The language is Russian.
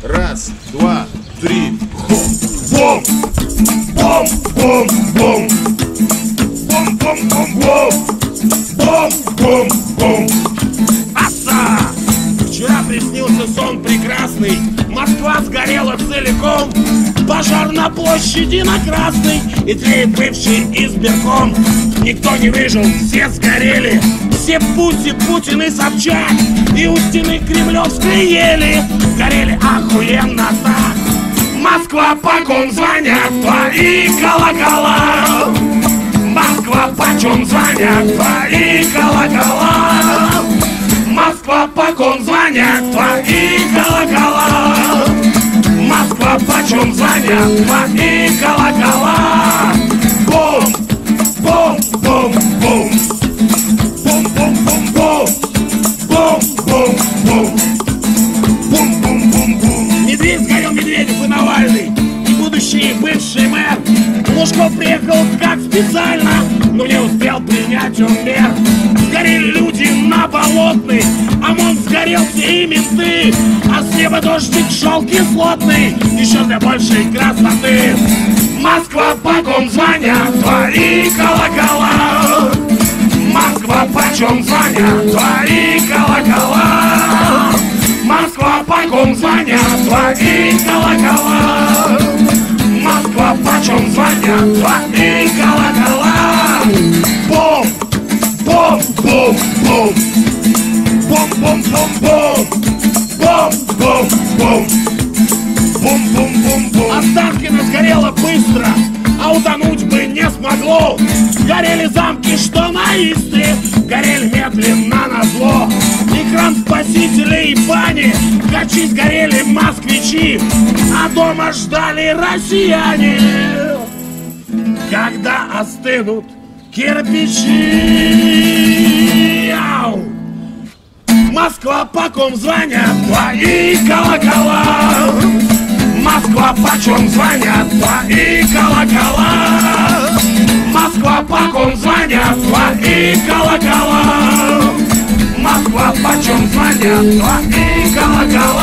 Раз, два, три, хоп. Бом! Бом! Бом! Бом! Бом! Бом! Бом! Бом! Бом! Бом! Бом! Аса! Вчера приснился сон прекрасный. Москва сгорела целиком. Пожар на площади на Красной. И тлеет бывший избирком. Никто не выжил, все сгорели. Все Путин и Собчак. И у стены Кремлевской ели. Горели охуенно так. Москва, по ком звонят твои колокола? Москва, почем звонят твои колокола? Москва, по ком звонят твои колокола? Москва, почем звонят твои колокола? Бом! Бом! Бом! Бом! Бом! Бом! Бом! Бом! Бом! Бом! Бом! Бум, бум, бум, бум. Медведь сгорел, Медведев и Навальный. И будущий бывший мэр. Лужков приехал как специально, но не успел принять он мер. Сгорели люди на Болотной, ОМОН сгорел, все и менты. А с неба дождик шел кислотный, еще для большей красоты. Москва, по ком звонят твои колокола? Москва, почем звонят твои колокола? Москва, по ком звонят твои колокола? Москва, почем звонят твои колокола? Бом! Бом! Бом! Бом! Бом! Бом! Бом! Бом! Бом! Бом! Бом! Бом! Бом! Бом! Бом! Останкино сгорело быстро, а утонуть бы не смогло. Горели замки, что на Истре, горели медленно назло. И храм Спасителя и бани, качи сгорели москвичи, а дома ждали россияне, когда остынут кирпичи. Ау! Москва, по ком звонят твои колокола? Москва, почем звонят твои колокола? Москва, по ком звонят твои колокола? Москва, почем звонят твои колокола?